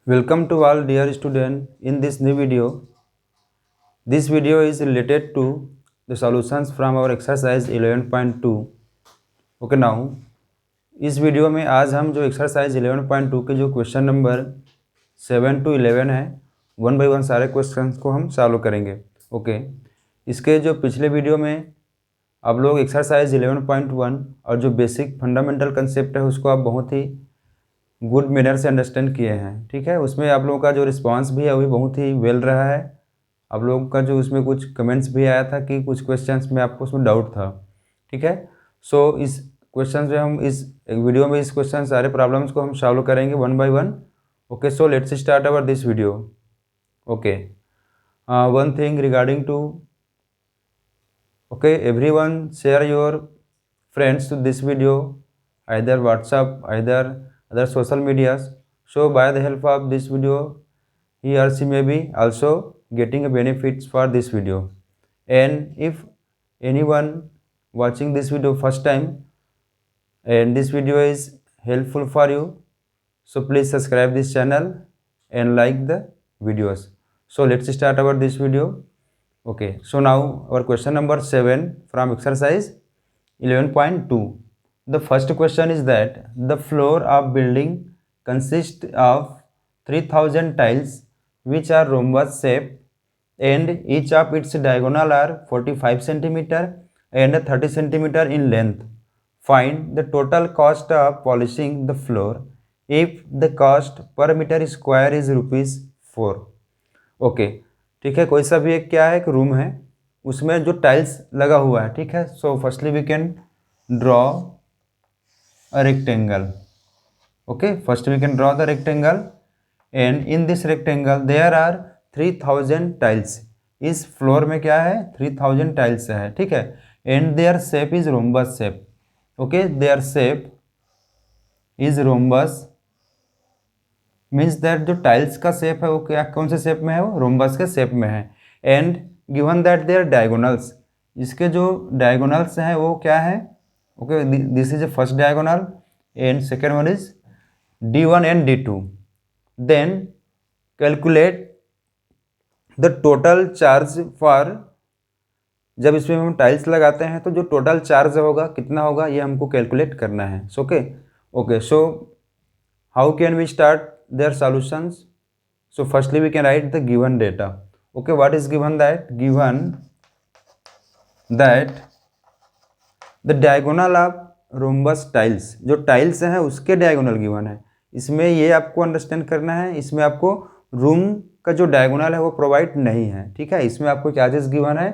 Welcome to all dear student in this new video. This video is related to the solutions from our exercise 11.2. Okay now इस video में आज हम जो exercise 11.2 के जो question number 7 to 11 है 1 by 1 सारे क्वेश्चंस को हम सॉल्व करेंगे। ओके इसके जो पिछले वीडियो में आप लोग एक्सरसाइज 11.1 और जो बेसिक फंडामेंटल कंसेप्ट है उसको आप बहुत ही गुड मैनर से अंडरस्टैंड किए हैं। ठीक है, उसमें आप लोगों का जो रिस्पांस भी है वो भी बहुत ही वेल रहा है। आप लोगों का जो उसमें कुछ कमेंट्स भी आया था कि कुछ क्वेश्चंस में आपको उसमें डाउट था। ठीक है, सो इस क्वेश्चन में हम इस वीडियो में इस क्वेश्चन सारे प्रॉब्लम्स को हम सॉल्व करेंगे 1 by 1। Okay, so let's start our this video. Okay, one thing regarding to okay everyone share your friends to this video, either WhatsApp, either other social medias, so by the help of this video he or she may be also getting a benefits for this video. And if anyone watching this video first time and this video is helpful for you, so please subscribe this channel and like the videos. So let's start our this video. Okay, so now our question number 7 from exercise 11.2. The first question is that the floor of building consists of 3000 tiles which are rhombus shape and each of its diagonal are 45 centimeter and 30 centimeter in length. Find the total cost of polishing the floor if the cost per meter square is rupees 4. Okay, ठीक है, कोई सा भी एक क्या है, एक room है, उसमें जो टाइल्स लगा हुआ है। ठीक है, so firstly we can draw a rectangle. Okay, first we can draw the rectangle and in this rectangle there are 3000 tiles. इस फ्लोर में क्या है, 3000 टाइल्स है। ठीक है, and their shape is rhombus shape. Okay, their shape is rhombus means that जो tiles का shape है वो क्या, कौन से शेप में है, वो रोम्बस के शेप में है। And given that their diagonals, इसके जो डायगोनल्स हैं वो क्या है। Okay, this is a first diagonal and second one is D1 and D2। Then calculate the total charge for, जब इसमें हम टाइल्स लगाते हैं तो जो टोटल चार्ज होगा कितना होगा ये हमको कैलकुलेट करना है। Okay, so how can we start their solutions? So firstly we can write the given data. Okay, what is given that? Given that the diagonal of rhombus tiles, जो tiles हैं उसके डायगोनल गिवन है। इसमें ये आपको understand करना है, इसमें आपको रूम का जो डायगोनल है वो प्रोवाइड नहीं है। ठीक है, इसमें आपको चार्जेस गिवन है।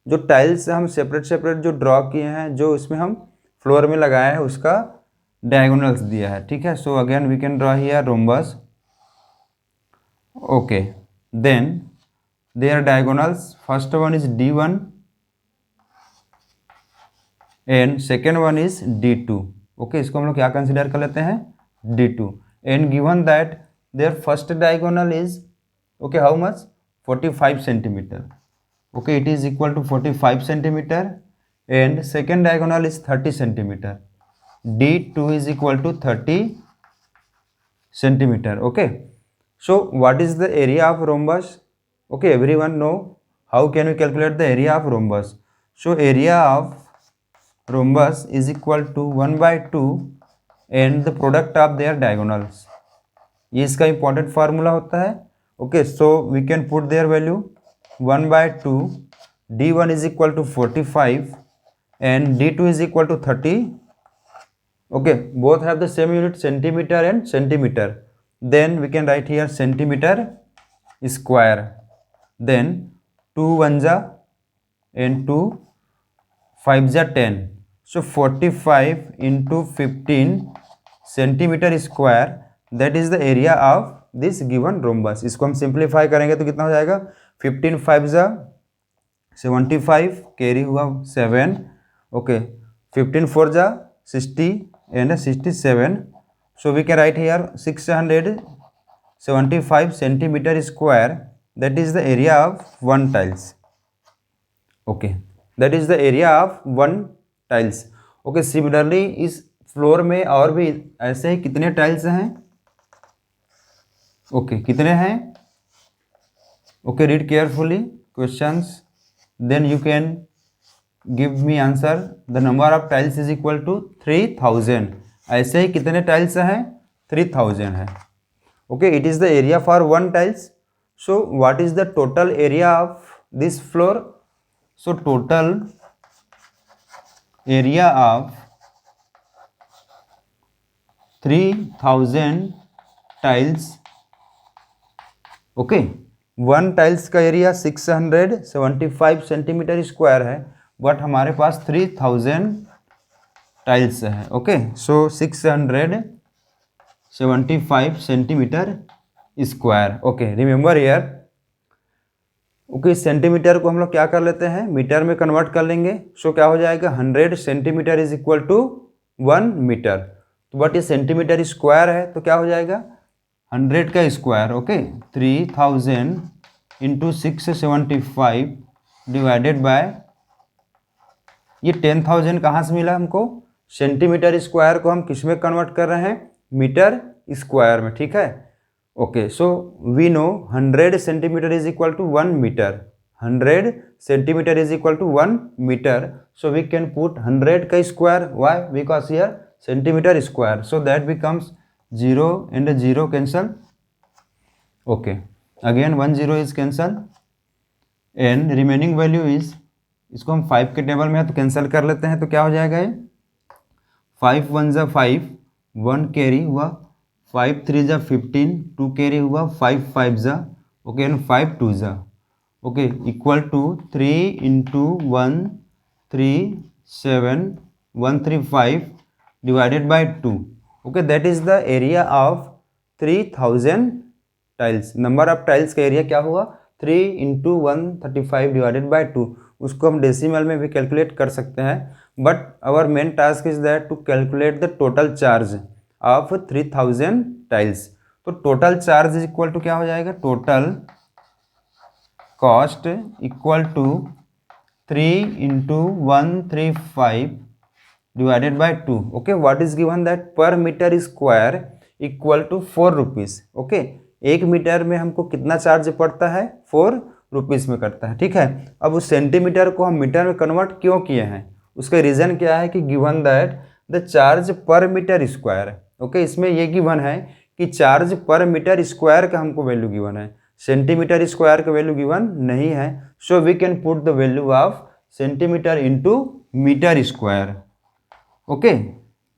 जो टाइल्स हम सेपरेट जो ड्रॉ किए हैं, जो इसमें हम फ्लोर में लगाए हैं उसका डायगोनल्स दिया है। ठीक है, so again we can draw here rhombus. Okay, then their diagonals, first one is D1 and second one is D2। Okay, इसको हम लोग क्या कंसिडर कर लेते हैं, D2। And given that their first diagonal is okay how much, 45 centimetre. Okay, it is equal to 45 centimetre and second diagonal is 30 centimetre. D2 is equal to 30 centimeter. Okay, so what is the area of rhombus? Okay, everyone know how can we calculate the area of rhombus? So area of rhombus is equal to 1 by 2 and the product of their diagonals. ये इसका important formula होता है। Okay, so we can put their value 1 by 2, D1 is equal to 45 and D2 is equal to 30. Okay, both have the same unit, centimeter and centimeter. Then we can write here centimeter square. Then 2 1 ja and 2 5 ja 10. So 45 into 15 centimeter square, that is the area of this given rhombus. इसको हम simplify करेंगे तो कितना हो जाएगा, 15 5 जा 75, carry हुआ 7। Okay, 15 4 जा 60 and 67. So we can write here 675 centimeter square, that is the area of one tiles. Okay, that is the area of one tiles. Okay, similarly इस फ्लोर में और भी ऐसे ही कितने टाइल्स हैं, ओके कितने हैं? Okay read carefully questions, then you can give me answer. The number of tiles is equal to 3000। ऐसे ही कितने टाइल्स हैं? 3000 है। Okay it is the area for one tiles. So what is the total area of this floor? So total area of 3000 tiles, okay one tiles का area 675 centimetre square है, but हमारे पास 3000 tiles है। Okay so 675 centimetre square. Okay remember here. Okay centimetre को हम लोग क्या कर लेते हैं, मीटर में कन्वर्ट कर लेंगे। सो क्या हो जाएगा, 100 centimetre is equal to 1 metre. तो बट ये सेंटीमीटर स्क्वायर है तो क्या हो जाएगा, 100 का square. Okay 3000 into 675 divided by, ये 10,000 कहाँ से मिला हमको, सेंटीमीटर स्क्वायर को हम किस में कन्वर्ट कर रहे हैं, मीटर स्क्वायर में। ठीक है okay so we know 100 centimetre is equal to 1 metre. 100 centimetre is equal to 1 metre. So we can put 100 का square, why because here centimetre square. So that becomes 0 and 0 cancel. Okay again 1 0 is cancel and remaining value is, इसको हम 5 के table में है तो cancel कर लेते हैं। तो क्या हो जाएगा ये, 5 1 जा 5, 1 कैरी हुआ, 5 3 जा 15, 2 कैरी हुआ, 5 5 जा, ओके एंड 5 2 जा, okay equal to 3 into 1 3 7 1 3 5 divided by 2। Okay that is the area of 3000 tiles. Number of tiles का एरिया क्या हुआ, 3 इंटू 135 डिवाइडेड बाई 2। उसको हम डेसिमल में भी कैलकुलेट कर सकते हैं, but our main task is that to calculate the total charge of 3000 tiles. तो total charge is equal to क्या हो जाएगा, total cost equal to 3 into 135 divided by 2। Okay what is given that per metre square equal to 4 rupees. Okay 1 metre में हमको कितना charge पड़ता है, 4 rupees में करता है। ठीक है अब उस सेंटीमीटर को हम मीटर में कन्वर्ट क्यों किए हैं, उसका रीज़न क्या है कि गिवन दैट द चार्ज पर मीटर स्क्वायर। ओके इसमें ये गिवन है कि चार्ज पर मीटर स्क्वायर का हमको वैल्यू गिवन है, सेंटीमीटर स्क्वायर का वैल्यू गिवन नहीं है। So we can put the value of centimetre into metre square. Okay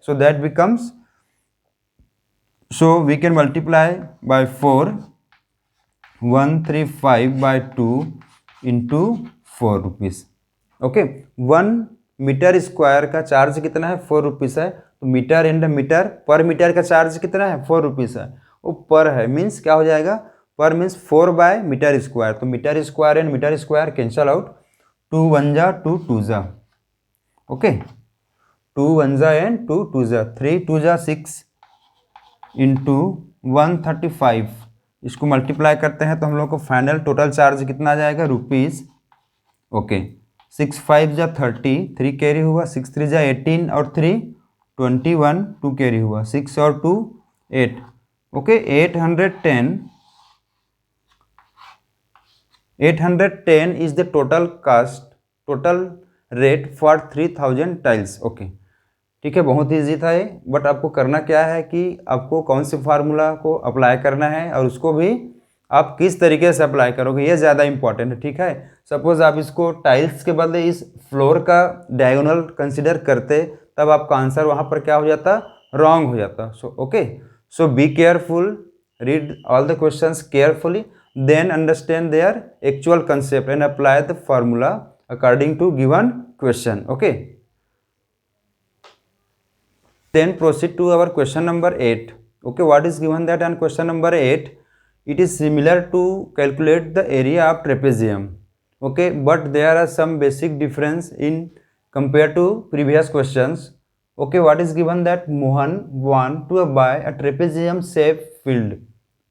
so that becomes, so we can multiply by 4, 135 by 2 into 4 rupees. Okay 1 metre square का charge कितना है, 4 rupees है। तो metre and metre, per metre का charge कितना है, 4 rupees है। वो पर है मीन्स क्या हो जाएगा, per means 4 by metre square. तो metre square and metre square cancel out, 2 1 जा 2 2 जा, ओके 2 1 जा एंड 2 2 जा, 3 2 जा 6 इंटू 135, इसको मल्टीप्लाई करते हैं तो हम लोग को फाइनल टोटल चार्ज कितना आ जाएगा, रुपीज़। ओके 6 5 जा 30, 3 कैरी हुआ, 6 3 जा 18 और 3 21, 2 कैरी हुआ, 6 और 2 8। Okay 810 is the total cast, total rate for 3000 tiles. Okay ठीक है बहुत ईजी था ये, बट आपको करना क्या है कि आपको कौन से फार्मूला को अप्लाई करना है और उसको भी आप किस तरीके से अप्लाई करोगे ये ज़्यादा इंपॉर्टेंट है। ठीक है सपोज आप इसको टाइल्स के बदले इस फ्लोर का डायगोनल कंसिडर करते, तब आपका आंसर वहाँ पर क्या हो जाता, रॉन्ग हो जाता। So okay so be careful, read all the questions carefully, then understand their actual concept and apply the formula according to given question. Okay then proceed to our question number 8. Okay what is given that on question number 8, it is similar to calculate the area of trapezium. Okay but there are some basic difference in compared to previous questions. Okay what is given that Mohan want to buy a trapezium shape field.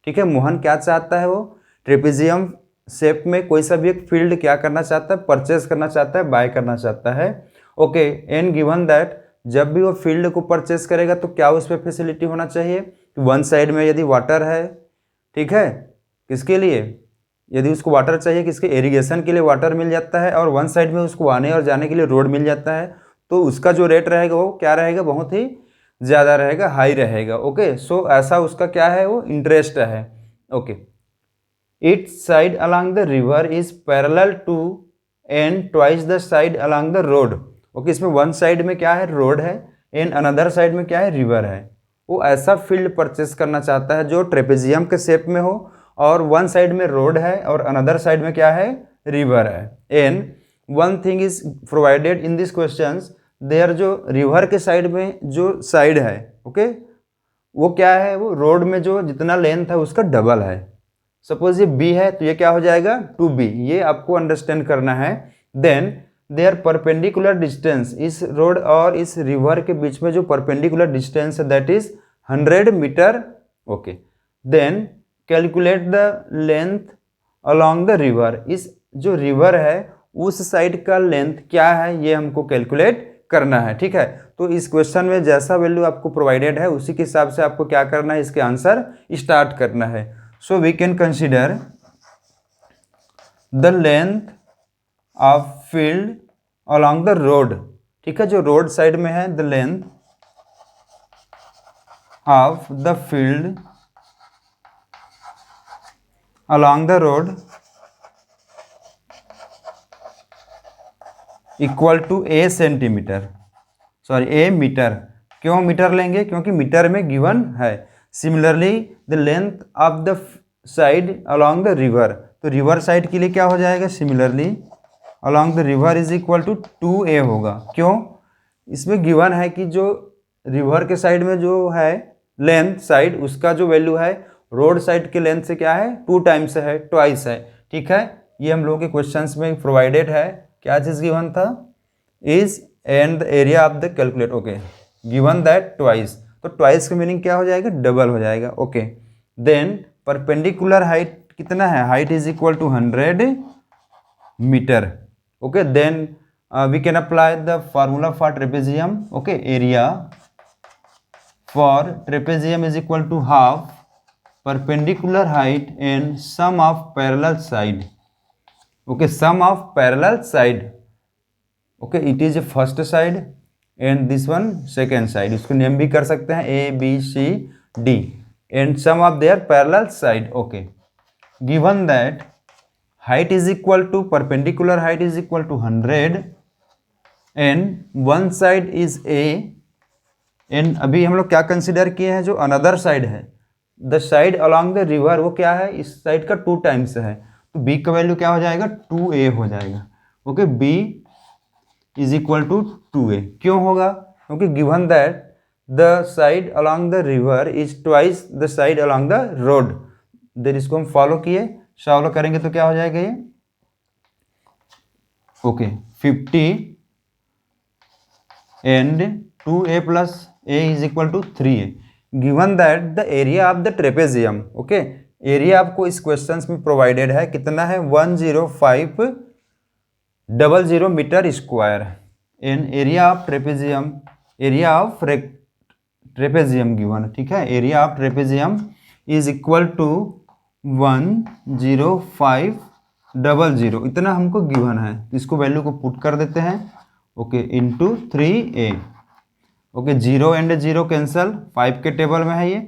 ठीक है मोहन क्या चाहता है, वो trapezium shape में कोई सा भी एक फील्ड क्या करना चाहता है, परचेज करना चाहता है, बाय करना चाहता है। ओके एंड गिवन दैट जब भी वो फील्ड को परचेस करेगा तो क्या उस पर फैसिलिटी होना चाहिए, वन साइड में यदि वाटर है ठीक है। किसके लिए? यदि उसको वाटर चाहिए, किसके? इरिगेशन के लिए वाटर मिल जाता है, और वन साइड में उसको आने और जाने के लिए रोड मिल जाता है, तो उसका जो रेट रहेगा वो क्या रहेगा? बहुत ही ज़्यादा रहेगा, हाई रहेगा। ओके, सो ऐसा उसका क्या है? वो इंटरेस्ट है। Okay, its side along the river is parallel to and twice the side along the road. Okay, इसमें वन साइड में क्या है? रोड है, एंड अनदर साइड में क्या है? रिवर है। वो ऐसा फील्ड परचेस करना चाहता है जो ट्रेपेजियम के शेप में हो, और वन साइड में रोड है और अनदर साइड में क्या है? रिवर है। And one thing is provided in this questions, their जो रिवर के साइड में जो साइड है, ओके, वो क्या है? वो रोड में जो जितना लेंथ है उसका डबल है। सपोज ये b है तो ये क्या हो जाएगा? 2b। ये आपको अंडरस्टैंड करना है। देन देयर परपेंडिकुलर डिस्टेंस, इस रोड और इस रिवर के बीच में जो परपेंडिकुलर डिस्टेंस है that is 100 metre. Okay, then calculate the length along the river. इस जो रिवर है उस साइड का लेंथ क्या है, ये हमको कैलकुलेट करना है। ठीक है, तो इस क्वेश्चन में जैसा वैल्यू आपको प्रोवाइडेड है उसी के हिसाब से आपको क्या करना है? इसके आंसर स्टार्ट करना है। So we can consider the length of field along the road. ठीक है, जो रोड साइड में है, the length of the field along the road equal to a centimetre, sorry a metre. क्यों मीटर लेंगे? क्योंकि मीटर में गिवन है। Similarly the length of the side along the river, तो रिवर साइड के लिए क्या हो जाएगा? Similarly along the river is equal to 2a होगा। क्यों? इसमें गिवन है कि जो रिवर के साइड में जो है लेंथ साइड, उसका जो वैल्यू है रोड साइड के लेंथ से क्या है? 2 टाइम्स है, ट्वाइस है। ठीक है, ये हम लोगों के क्वेश्चंस में प्रोवाइडेड है। क्या चीज़ गिवन था? Is and the area of the calculate. Okay, given that twice, तो ट्वाइस का मीनिंग क्या हो जाएगा? डबल हो जाएगा। ओके, देन परपेंडिकुलर हाइट कितना है? Height is equal to 100 metre. Okay, then we can apply the formula for trapezium. Okay, area for trapezium is equal to half perpendicular height and sum of parallel side. Okay, sum of parallel side. Okay, it is a first side and this one second side. इसको name भी कर सकते हैं A, B, C, D and sum of their parallel side. Okay, given that height is equal to perpendicular height is equal to 100 and one side is A and अभी हम लोग क्या consider किए हैं? जो अनदर साइड है, the side along the river, वो क्या है? इस साइड का 2 टाइम्स है, तो b का वैल्यू क्या हो जाएगा? 2a हो जाएगा। Okay, b is equal to 2a। क्यों होगा? क्योंकि given that the side along the river is twice the side along the road. Then इसको हम फॉलो किए, सॉल्व करेंगे तो क्या हो जाएगा ये? Okay, 50 and 2a plus a is equal to 3a। Given that the area of the trapezium. Okay, area आपको इस क्वेश्चंस में प्रोवाइडेड है, कितना है? 10500 metre square. And area of trapezium, area of trapezium given. ठीक है, area of trapezium is equal to 10500, इतना हमको गिवन है। इसको वैल्यू को पुट कर देते हैं। Okay, into 3a। Okay, 0 and 0 cancel, 5 के टेबल में है ये।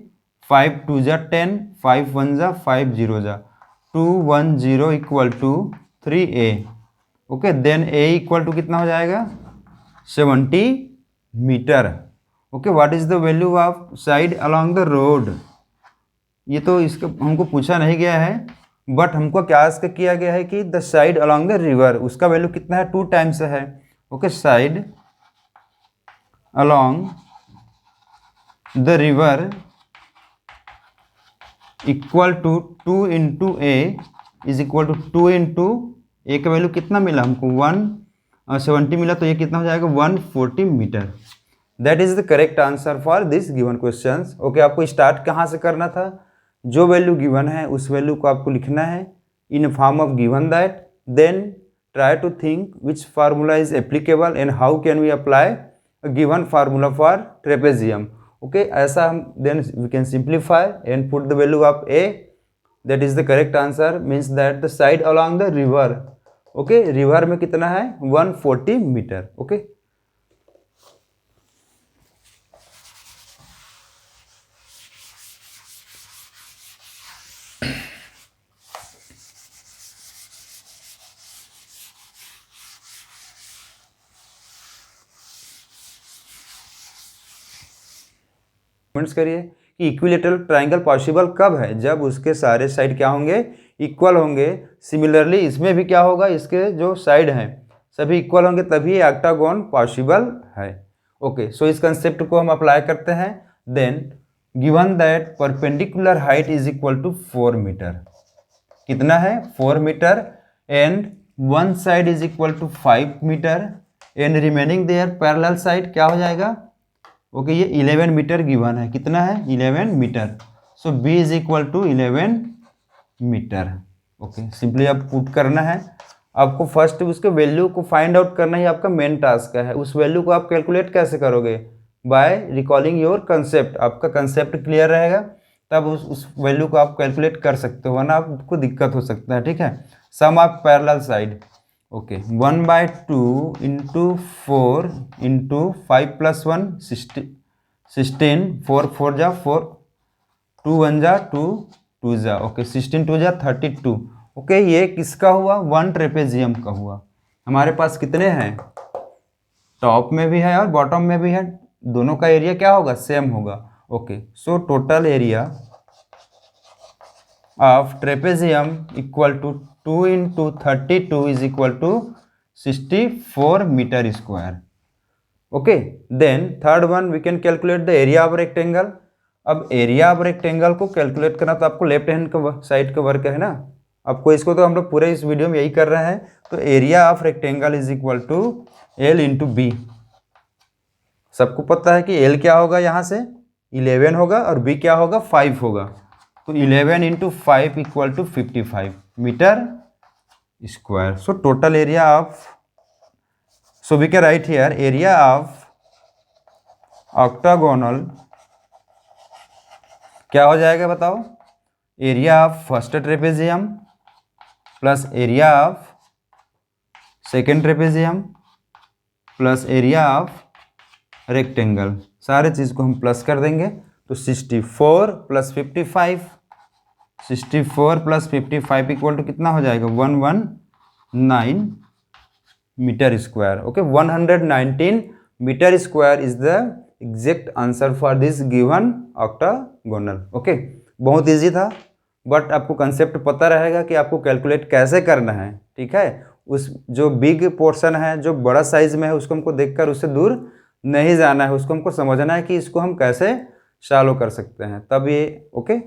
5 2 जा 10, 5 1 जा 5 0 जा 210 equal to 3a। Okay, then a equal to कितना हो जाएगा? 70 metre. Okay, what is the value of side along the road? ये तो इसका हमको पूछा नहीं गया है, बट हमको क्या इसका किया गया है कि the side along the river, उसका वैल्यू कितना है? 2 टाइम्स है। Okay, side along the river equal to 2 into a is equal to 2 into A का वैल्यू कितना मिला हमको? 170 मिला, तो ये कितना हो जाएगा? 140 metre. That is the correct answer for this given question. Okay, आपको स्टार्ट कहाँ से करना था? जो वैल्यू गिवन है उस वैल्यू को आपको लिखना है in form of given that, then try to think which formula is applicable and how can we apply given formula for trapezium. Okay, ऐसा हम then we can simplify and put the value of a that is the correct answer, means that the side along the river. Okay, river में कितना है 140 metre. Okay, comments करिए कि equilateral triangle possible कब है, जब उसके सारे साइड क्या होंगे, इक्वल होंगे। सिमिलरली इसमें भी क्या होगा, इसके जो साइड हैं सभी इक्वल होंगे, तभी ऑक्टागोन पॉसिबल है। ओके, सो इस कंसेप्ट को हम अप्लाई करते हैं। Then given that perpendicular height is equal to 4 metre, कितना है 4 metre, and one side is equal to 5 metre, and remaining their parallel side क्या हो जाएगा, ओके ये 11 मीटर गिवन है, कितना है 11 metre. So b is equal to 11 metre. Okay, simply अब पुट करना है आपको, फर्स्ट उसके वैल्यू को फाइंड आउट करना ही आपका मेन टास्क है। उस वैल्यू को आप कैलकुलेट कैसे करोगे, बाय रिकॉलिंग योर कंसेप्ट। आपका कंसेप्ट क्लियर रहेगा तब उस वैल्यू को आप कैलकुलेट कर सकते हो, वरना आपको दिक्कत हो सकता है। ठीक है, sum of parallel side, okay 1/2 into 4 into 5 + 1 16, 4 4 जा 4, 2 1 जा 2 2 जा, ओके 16 2 जा 32। ओके, ये किसका हुआ, 1 ट्रेपेजियम का हुआ। हमारे पास कितने हैं, टॉप में भी है और बॉटम में भी है, दोनों का एरिया क्या होगा, सेम होगा। Okay, so total area of trapezium equal to 2 into 32 is equal to 64 metre square. Okay, then third one we can calculate the area of rectangle. अब एरिया ऑफ रेक्टेंगल को कैलकुलेट करना तो आपको left hand का side का work है ना, आपको इसको तो हम लोग पूरे इस वीडियो में यही कर रहे हैं। तो area of rectangle is equal to L into B. सबको पता है कि एल क्या होगा, यहाँ से 11 होगा और बी क्या होगा 5 होगा, तो 11 into 5 equal to 55 metre square. So total area of, so we can write here area of octagonal क्या हो जाएगा बताओ, area of first trapezium plus area of second trapezium plus area of rectangle, सारे चीज़ को हम प्लस कर देंगे तो 64 + 55, 64 + 55 इक्वल टू कितना हो जाएगा 119 metre square. Okay, 119 metre square is the exact answer for this given octagonal. Okay, बहुत इजी था, बट आपको कंसेप्ट पता रहेगा कि आपको कैलकुलेट कैसे करना है। ठीक है, उस जो बिग पोर्शन है, जो बड़ा साइज में है, उसको हमको देखकर उससे दूर नहीं जाना है, उसको हमको समझना है कि इसको हम कैसे शैलो कर सकते हैं, तब ये okay.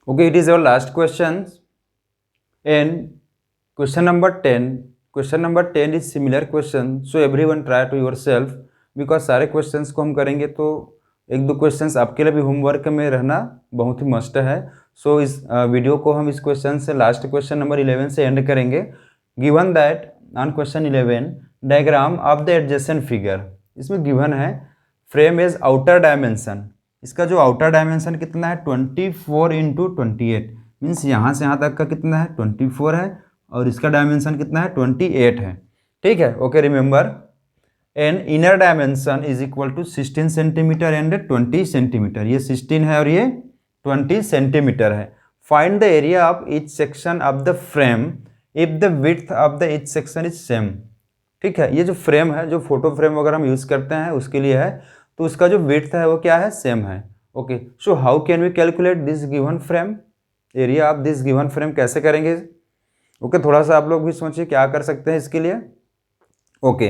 Okay, it is our last question. And question number 10. Question number 10 is similar question. So everyone try to yourself, because सारे क्वेश्चंस को हम करेंगे तो एक दो क्वेश्चंस आपके लिए भी होमवर्क में रहना बहुत ही मस्ट है. सो इस वीडियो को हम इस क्वेश्चन से लास्ट क्वेश्चन नंबर 11 से एंड करेंगे. Given that on question 11 diagram of the adjacent figure. इसमें गिवन है फ्रेम एज आउटर डायमेंशन. इसका जो आउटर डायमेंशन कितना है 24 इंटू 28, मीन्स यहाँ से यहाँ तक का कितना है 24 है और इसका डायमेंशन कितना है 28 है. ठीक है. Okay, remember an inner dimension is equal to 16 centimetre and 20 centimetre. ये 16 है और ये 20 सेंटीमीटर है. Find the area of each section of the frame if the width of the each section is same. ठीक है. ये जो फ्रेम है, जो फोटो फ्रेम वगैरह हम यूज़ करते हैं उसके लिए है, तो उसका जो विड्थ है वो क्या है, सेम है. Okay, so how can we calculate this given frame, area of this given frame कैसे करेंगे. ओके, थोड़ा सा आप लोग भी सोचिए क्या कर सकते हैं इसके लिए. Okay,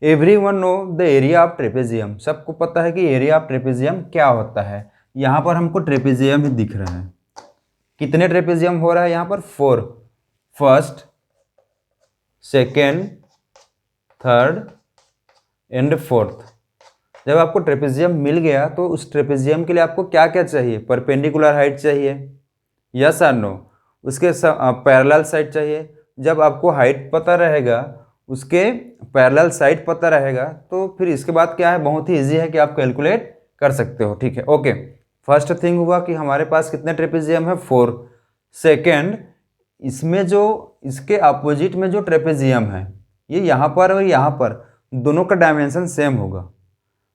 everyone know the area of trapezium. सबको पता है कि एरिया ऑफ ट्रेपेजियम क्या होता है. यहाँ पर हमको ट्रेपेजियम ही दिख रहा है. कितने ट्रेपेजियम हो रहा है यहाँ पर, 4. First, second, third and fourth. जब आपको ट्रेपेजियम मिल गया तो उस ट्रेपेजियम के लिए आपको क्या क्या चाहिए, परपेंडिकुलर हाइट चाहिए, यस और नो. उसके पैरेलल साइड चाहिए. जब आपको हाइट पता रहेगा, उसके पैरेलल साइड पता रहेगा, तो फिर इसके बाद क्या है, बहुत ही इजी है कि आप कैलकुलेट कर सकते हो. ठीक है. ओके, फर्स्ट थिंग हुआ कि हमारे पास कितने ट्रेपेजियम है, 4. सेकेंड, इसमें जो इसके अपोजिट में जो ट्रेपेजियम है, ये यहाँ पर और यहाँ पर दोनों का डायमेंशन सेम होगा.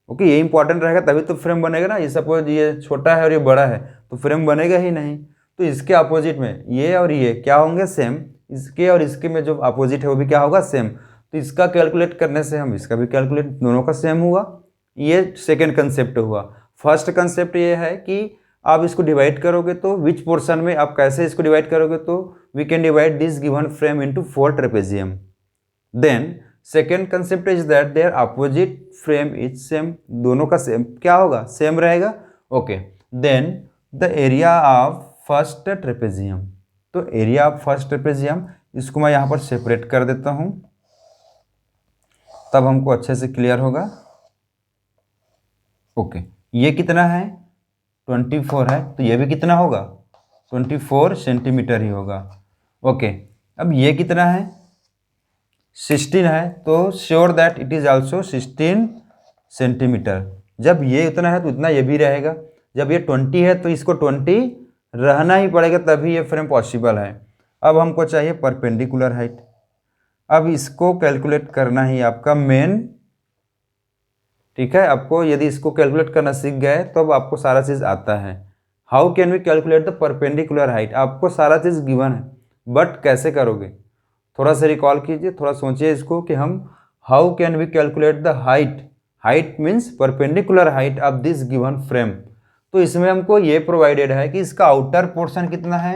ओके, ये इंपॉर्टेंट रहेगा तभी तो फ्रेम बनेगा ना. ये सपोज ये छोटा है और ये बड़ा है तो फ्रेम बनेगा ही नहीं. तो इसके अपोजिट में ये और ये क्या होंगे, सेम. इसके और इसके में जो अपोजिट है वो भी क्या होगा, सेम. तो इसका कैलकुलेट करने से हम इसका भी कैलकुलेट, दोनों का सेम हुआ. ये सेकेंड कंसेप्ट हुआ. फर्स्ट कंसेप्ट ये है कि आप इसको डिवाइड करोगे तो विच पोर्शन में, आप कैसे इसको डिवाइड करोगे, तो we can divide this given frame into 4 trapezium. Then second concept is that their opposite frame is same. दोनों का सेम क्या होगा, सेम रहेगा. Okay, then the area of first trapezium. तो एरिया ऑफ फर्स्ट ट्रेपेजियम, इसको मैं यहाँ पर सेपरेट कर देता हूँ तब हमको अच्छे से क्लियर होगा. ओके, ये कितना है 24 है, तो ये भी कितना होगा 24 सेंटीमीटर ही होगा. ओके, अब ये कितना है 16 है, तो sure that it is also 16 centimetre. जब ये इतना है तो इतना ये भी रहेगा. जब ये 20 है तो इसको 20 रहना ही पड़ेगा, तभी ये फ्रेम पॉसिबल है. अब हमको चाहिए परपेंडिकुलर हाइट. अब इसको कैलकुलेट करना ही आपका मेन. ठीक है, आपको यदि इसको कैलकुलेट करना सीख गए तो अब आपको सारा चीज़ आता है. How can we calculate the perpendicular height. आपको सारा चीज़ गिवन है, बट कैसे करोगे, थोड़ा सा रिकॉल कीजिए, थोड़ा सोचिए इसको कि हम how can we calculate the height. Height means perpendicular height of this given frame. तो इसमें हमको ये प्रोवाइडेड है कि इसका आउटर पोर्शन कितना है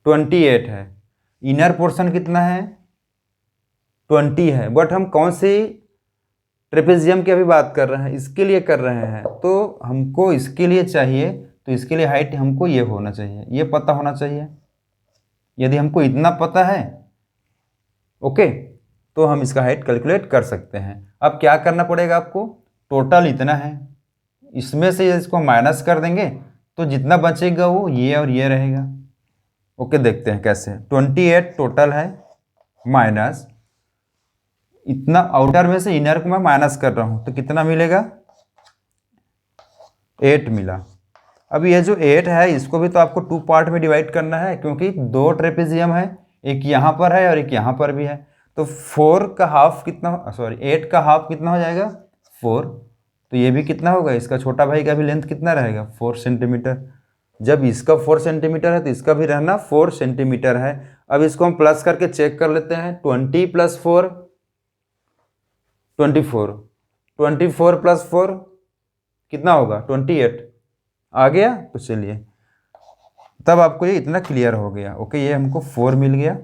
28 है, इनर पोर्शन कितना है 20 है. बट हम कौन सी ट्रेपेजियम की अभी बात कर रहे हैं, इसके लिए कर रहे हैं. तो हमको इसके लिए चाहिए, तो इसके लिए हाइट हमको ये होना चाहिए, ये पता होना चाहिए. यदि हमको इतना पता है, ओके, तो हम इसका हाइट कैलकुलेट कर सकते हैं. अब क्या करना पड़ेगा आपको, टोटल इतना है, इसमें से इसको माइनस कर देंगे तो जितना बचेगा वो ये और ये रहेगा. ओके, देखते हैं कैसे. 28 टोटल है, माइनस इतना आउटर में से इनर को मैं माइनस कर रहा हूं, तो कितना मिलेगा 8 मिला. अब ये जो 8 है इसको भी तो आपको 2 पार्ट में डिवाइड करना है, क्योंकि 2 ट्रेपेजियम है, एक यहाँ पर है और एक यहाँ पर भी है. तो 4 का हाफ कितना, सॉरी 8 का हाफ कितना हो जाएगा 4. तो ये भी कितना होगा, इसका छोटा भाई का भी लेंथ कितना रहेगा 4 सेंटीमीटर. जब इसका 4 सेंटीमीटर है तो इसका भी रहना 4 सेंटीमीटर है. अब इसको हम प्लस करके चेक कर लेते हैं. 20 + 4 24, 24 + 4 कितना होगा 28 आ गया. तो चलिए, तब आपको ये इतना क्लियर हो गया. ओके, ये हमको 4 मिल गया.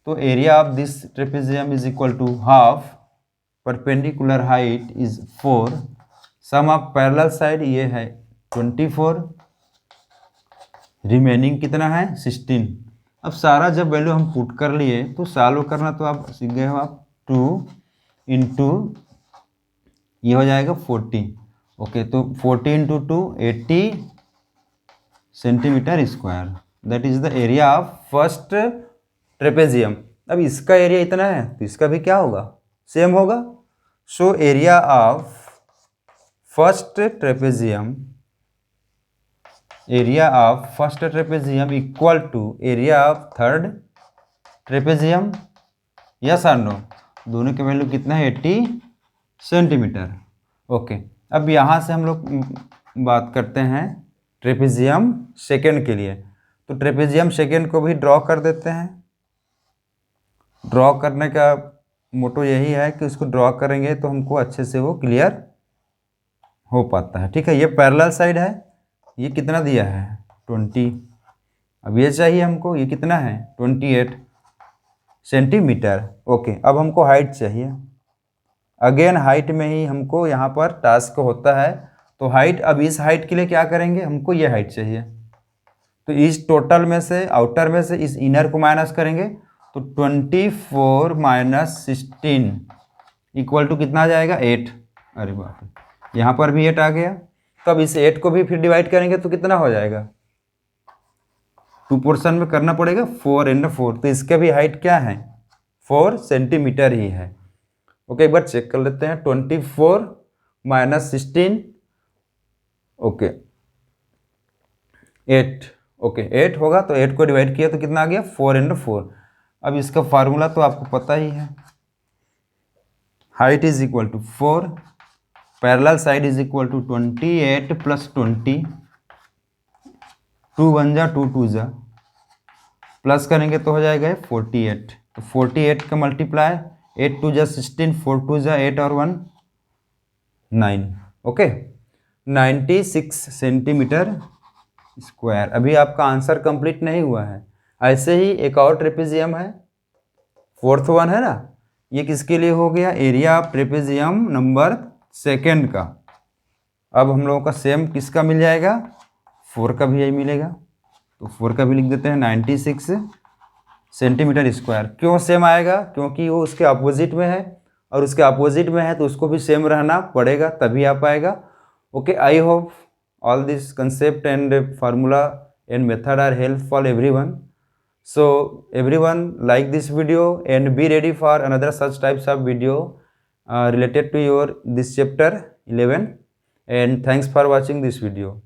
तो area of this trapezium is equal to half perpendicular height is 4, sum of parallel side ये है 24, रिमेनिंग कितना है 16। अब सारा जब वैल्यू हम पुट कर लिए तो सॉल्व करना तो आप सीख गए हो आप 2 इंटू ये हो जाएगा 40। ओके, तो 40 into 2 80 centimetre square, that is the area of first trapezium. अब इसका एरिया इतना है तो इसका भी क्या होगा, सेम होगा। So area of first trapezium, area of first trapezium equal to area of third trapezium. Yes और नो, दोनों के वैल्यू कितना है 80 सेंटीमीटर। ओके, अब यहाँ से हम लोग बात करते हैं ट्रेपेजियम सेकेंड के लिए। तो ट्रेपेजियम सेकेंड को भी ड्रॉ कर देते हैं। ड्रॉ करने का मोटो यही है कि उसको ड्रॉ करेंगे तो हमको अच्छे से वो क्लियर हो पाता है। ठीक है, ये पैरेलल साइड है, ये कितना दिया है 20। अब ये चाहिए हमको, ये कितना है 28 सेंटीमीटर। ओके, अब हमको हाइट चाहिए। अगेन हाइट में ही हमको यहाँ पर टास्क होता है। तो हाइट, अब इस हाइट के लिए क्या करेंगे, हमको ये हाइट चाहिए। तो इस टोटल में से, आउटर में से इस इनर को माइनस करेंगे तो 24 माइनस 16 इक्वल टू कितना आ जाएगा 8। अरे बाप रे, यहाँ पर भी 8 आ गया। तो अब इस 8 को भी फिर डिवाइड करेंगे तो कितना हो जाएगा, 2 पोर्शन में करना पड़ेगा 4 एंड 4। तो इसका भी हाइट क्या है 4 सेंटीमीटर ही है। ओके, एक बार चेक कर लेते हैं। 24 माइनस 16, ओके 8। ओके 8 होगा, तो 8 को डिवाइड किया तो कितना आ गया 4 एंड 4। अब इसका फार्मूला तो आपको पता ही है, height is equal to 4, parallel side is equal to 28 plus 20, 2 1 जा 2 2 जा, प्लस करेंगे तो हो जाएगा 48। तो 48 का मल्टीप्लाई 8 2 जा 16, 4 2 जा 8 और 1 9। Okay, 96 centimetre square. अभी आपका आंसर कंप्लीट नहीं हुआ है। ऐसे ही एक और ट्रेपेजियम है, फोर्थ वन है ना, ये किसके लिए हो गया, area of trapezium number second का। अब हम लोगों का सेम किसका मिल जाएगा, 4 का भी यही मिलेगा। तो 4 का भी लिख देते हैं 96 सेंटीमीटर स्क्वायर। क्यों सेम आएगा, क्योंकि वो उसके अपोजिट में है, और उसके अपोजिट में है तो उसको भी सेम रहना पड़ेगा तभी आ पाएगा। Okay, I hope all this concept and formula and method are helpful for everyone. So everyone like this video and be ready for another such types of video related to your this chapter 11, and thanks for watching this video.